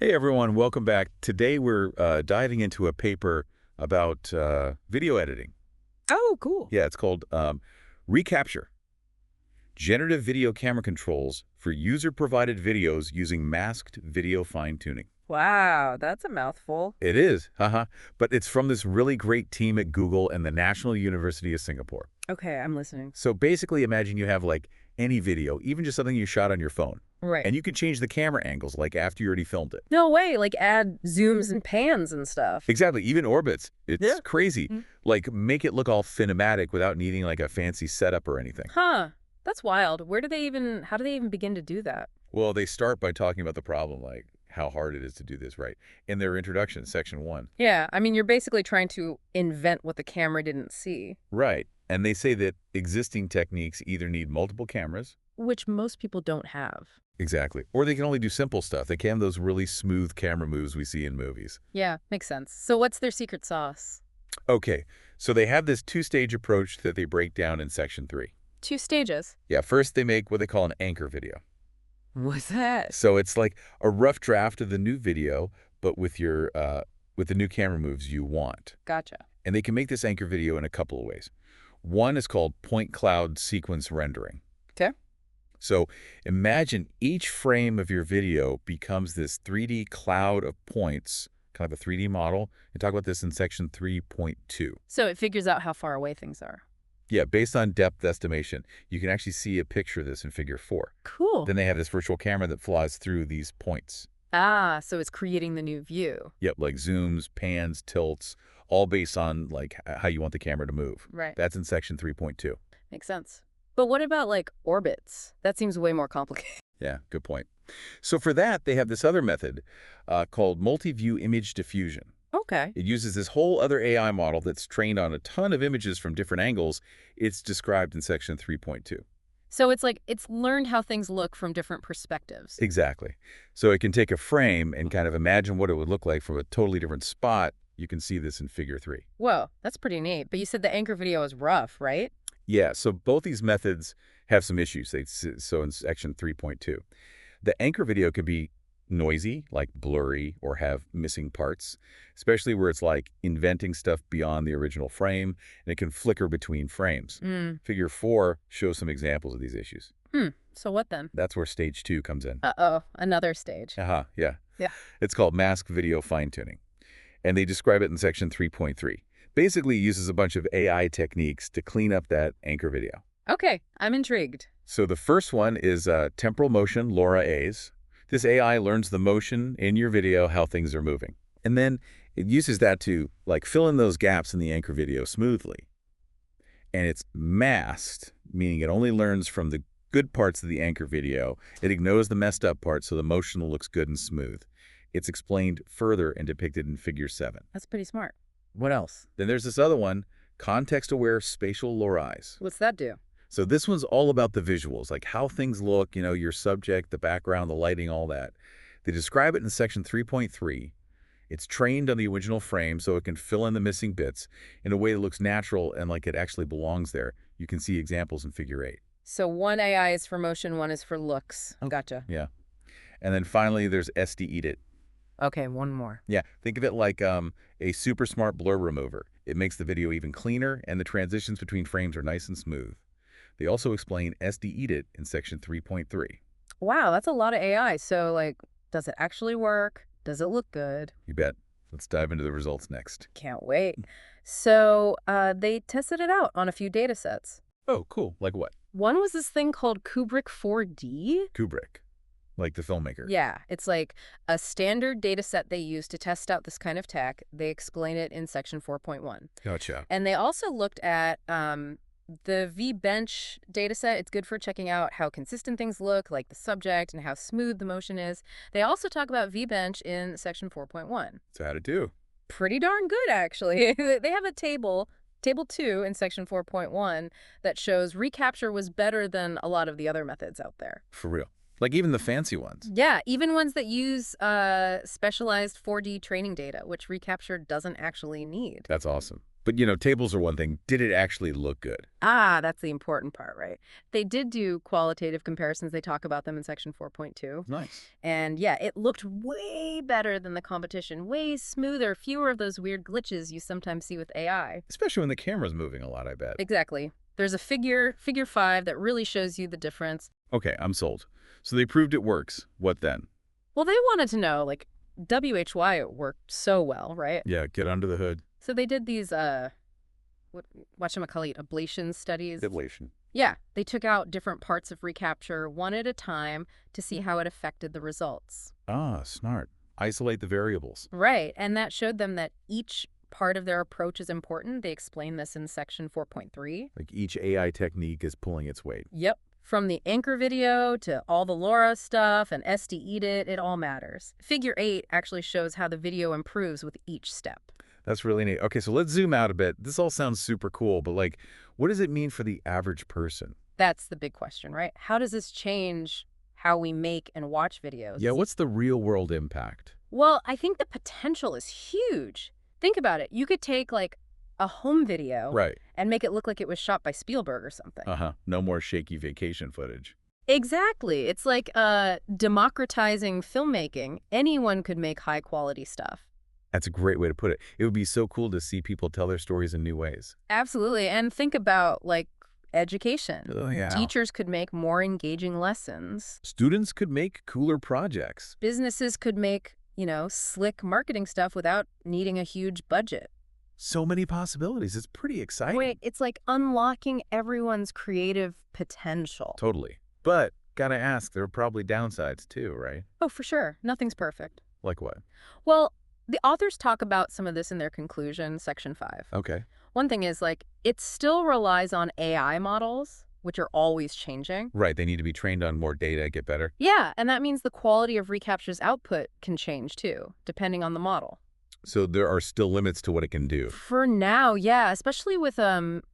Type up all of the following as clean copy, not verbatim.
Hey everyone, welcome back. Today we're diving into a paper about video editing. Oh, cool. Yeah, it's called ReCapture, Generative Video Camera Controls for User-Provided Videos Using Masked Video Fine-Tuning. Wow, that's a mouthful. It is, but it's from this really great team at Google and the National University of Singapore. Okay, I'm listening. So basically imagine you have like any video, even just something you shot on your phone, Right. and you can change the camera angles like after you already filmed it. No way, like add zooms and pans and stuff. Exactly, even orbits. It's Yeah. crazy. Mm. Like, make it look all cinematic without needing like a fancy setup or anything. Huh. That's wild. How do they even begin to do that? Well, they start by talking about the problem, like how hard it is to do this right. In their introduction, section 1. Yeah, I mean, you're basically trying to invent what the camera didn't see, Right. And they say that existing techniques either need multiple cameras, which most people don't have. exactly, or they can only do simple stuff. They can have those really smooth camera moves we see in movies. Yeah, makes sense. So what's their secret sauce? Okay, so they have this two-stage approach that they break down in section 3. 2 stages. Yeah, first they make what they call an anchor video. What's that? So it's like a rough draft of the new video, but with with the new camera moves you want. Gotcha. And they can make this anchor video in a couple of ways. One is called point cloud sequence rendering. Okay. So imagine each frame of your video becomes this 3D cloud of points, kind of a 3D model. And talk about this in section 3.2. So it figures out how far away things are. Yeah, based on depth estimation, you can actually see a picture of this in figure 4. Cool. Then they have this virtual camera that flies through these points. Ah, so it's creating the new view. Yep, like zooms, pans, tilts, all based on like how you want the camera to move. Right. That's in section 3.2. Makes sense. But what about like orbits? That seems way more complicated. Yeah, good point. So for that, they have this other method called multiview image diffusion. Okay. It uses this whole other AI model that's trained on a ton of images from different angles. It's described in section 3.2. So it's like it's learned how things look from different perspectives. Exactly. So it can take a frame and kind of imagine what it would look like from a totally different spot. You can see this in figure 3. Whoa, that's pretty neat. But you said the anchor video is rough, right? Yeah, so both these methods have some issues. So in section 3.2, the anchor video could be noisy, like blurry, or have missing parts, especially where it's like inventing stuff beyond the original frame, and it can flicker between frames. Figure 4 shows some examples of these issues. So what then? That's where stage 2 comes in. Uh-oh, another stage. Yeah. Yeah. It's called mask video fine-tuning, and they describe it in section 3.3. Basically, it uses a bunch of AI techniques to clean up that anchor video. Okay, I'm intrigued. So the first one is temporal motion, LoRa's. This AI learns the motion in your video, how things are moving. And then it uses that to like fill in those gaps in the anchor video smoothly. And it's masked, meaning it only learns from the good parts of the anchor video. It ignores the messed up parts so the motion looks good and smooth. It's explained further and depicted in figure 7. That's pretty smart. What else? Then there's this other one, context-aware spatial LoRa's. What's that do? So this one's all about the visuals, like how things look, your subject, the background, the lighting, all that. They describe it in section 3.3. It's trained on the original frame so it can fill in the missing bits in a way that looks natural and like it actually belongs there. You can see examples in figure 8. So one AI is for motion, one is for looks. Gotcha. Yeah. And then finally, there's SD-Edit. Okay, one more. Yeah, think of it like a super smart blur remover. It makes the video even cleaner, and the transitions between frames are nice and smooth. They also explain SD-Edit in section 3.3. Wow, that's a lot of AI. So like, does it actually work? Does it look good? You bet. Let's dive into the results next. Can't wait. So they tested it out on a few data sets. Oh, cool. Like what? One was this thing called Kubrick 4D. Kubrick, like the filmmaker. Yeah, it's like a standard data set they use to test out this kind of tech. They explain it in section 4.1. Gotcha. And they also looked at the VBench data set. It's good for checking out how consistent things look, like the subject, and how smooth the motion is. They also talk about VBench in section 4.1. So how'd it do? Pretty darn good, actually. They have a table 2 in section 4.1 that shows ReCapture was better than a lot of the other methods out there. For real. Like even the fancy ones. Yeah, even ones that use specialized 4D training data, which ReCapture doesn't actually need. That's awesome. But, tables are one thing. Did it actually look good? Ah, that's the important part, right? They did do qualitative comparisons. They talk about them in section 4.2. Nice. And yeah, it looked way better than the competition, way smoother, fewer of those weird glitches you sometimes see with AI. Especially when the camera's moving a lot, I bet. Exactly. There's a figure 5, that really shows you the difference. Okay, I'm sold. So they proved it works. What then? Well, they wanted to know, like, WHY it worked so well, right? Yeah, get under the hood. So they did these, whatchamacallit, ablation studies. Ablation. Yeah, they took out different parts of ReCapture one at a time to see how it affected the results. Ah, smart. Isolate the variables. Right, and that showed them that each part of their approach is important. They explain this in section 4.3. Like each AI technique is pulling its weight. Yep. From the anchor video to all the LoRa stuff and SD-edit, it all matters. Figure 8 actually shows how the video improves with each step. That's really neat. Okay, so let's zoom out a bit. This all sounds super cool, but what does it mean for the average person? That's the big question, right? How does this change how we make and watch videos? Yeah, what's the real world impact? Well, I think the potential is huge. Think about it. You could take like a home video Right. and make it look like it was shot by Spielberg or something. Uh-huh. No more shaky vacation footage. Exactly. It's like democratizing filmmaking. Anyone could make high quality stuff. That's a great way to put it. It would be so cool to see people tell their stories in new ways. Absolutely. And think about like education. Oh, yeah. Teachers could make more engaging lessons. Students could make cooler projects. Businesses could make, slick marketing stuff without needing a huge budget. So many possibilities. It's pretty exciting. Wait, it's like unlocking everyone's creative potential. Totally. But, gotta ask, there are probably downsides too, right? Oh, for sure. Nothing's perfect. Like what? Well, the authors talk about some of this in their conclusion, section 5. Okay. One thing is, it still relies on AI models, which are always changing. Right, they need to be trained on more data, get better. Yeah, and that means the quality of ReCapture's output can change too, depending on the model. So there are still limits to what it can do. For now, yeah, especially with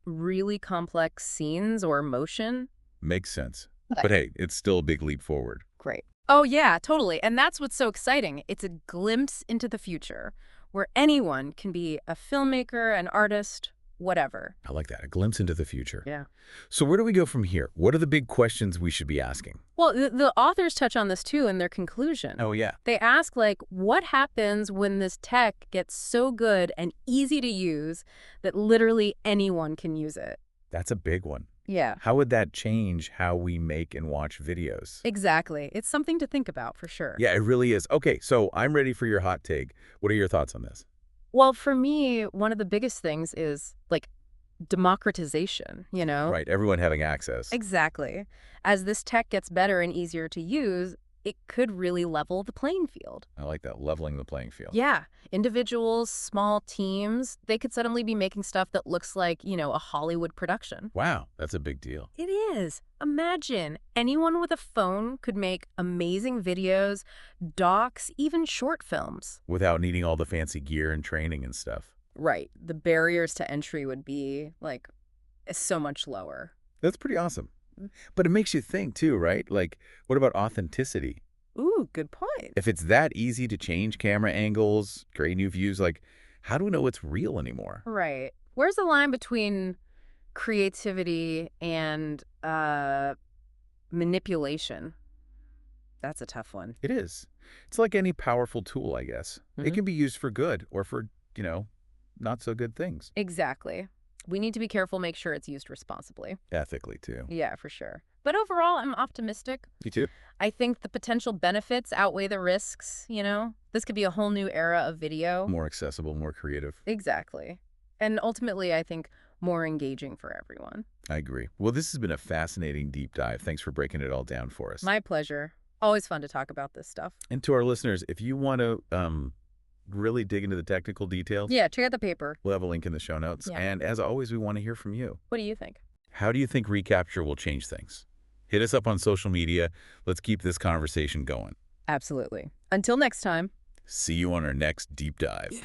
really complex scenes or motion. Makes sense. Okay. But hey, it's still a big leap forward. Great. Oh, yeah, totally. And that's what's so exciting. It's a glimpse into the future where anyone can be a filmmaker, an artist, whatever. I like that. A glimpse into the future. Yeah. So where do we go from here? What are the big questions we should be asking? Well, the authors touch on this too in their conclusion. Oh, yeah. They ask, what happens when this tech gets so good and easy to use that literally anyone can use it? That's a big one. Yeah. How would that change how we make and watch videos? Exactly. It's something to think about for sure. Yeah, it really is. Okay, so I'm ready for your hot take. What are your thoughts on this? Well, for me, one of the biggest things is democratization, Right, everyone having access. Exactly. As this tech gets better and easier to use, it could really level the playing field. I like that, leveling the playing field. Yeah. Individuals, small teams, they could suddenly be making stuff that looks like, a Hollywood production. Wow, that's a big deal. It is. Imagine anyone with a phone could make amazing videos, docs, even short films. Without needing all the fancy gear and training and stuff. Right. The barriers to entry would be, so much lower. That's pretty awesome. But it makes you think, too, right? What about authenticity? Ooh, good point. If it's that easy to change camera angles, create new views, how do we know it's real anymore? Right. Where's the line between creativity and manipulation? That's a tough one. It is. It's like any powerful tool, I guess. It can be used for good or for, not so good things. Exactly. We need to be careful, make sure it's used responsibly. Ethically, too. Yeah, for sure. But overall, I'm optimistic. You too? I think the potential benefits outweigh the risks, This could be a whole new era of video. More accessible, more creative. Exactly. And ultimately, I think more engaging for everyone. I agree. Well, this has been a fascinating deep dive. Thanks for breaking it all down for us. My pleasure. Always fun to talk about this stuff. And to our listeners, if you want to really dig into the technical details, yeah, check out the paper. We'll have a link in the show notes. Yeah. And as always, we want to hear from you. What do you think? How do you think ReCapture will change things? Hit us up on social media. Let's keep this conversation going. Absolutely. Until next time. See you on our next deep dive.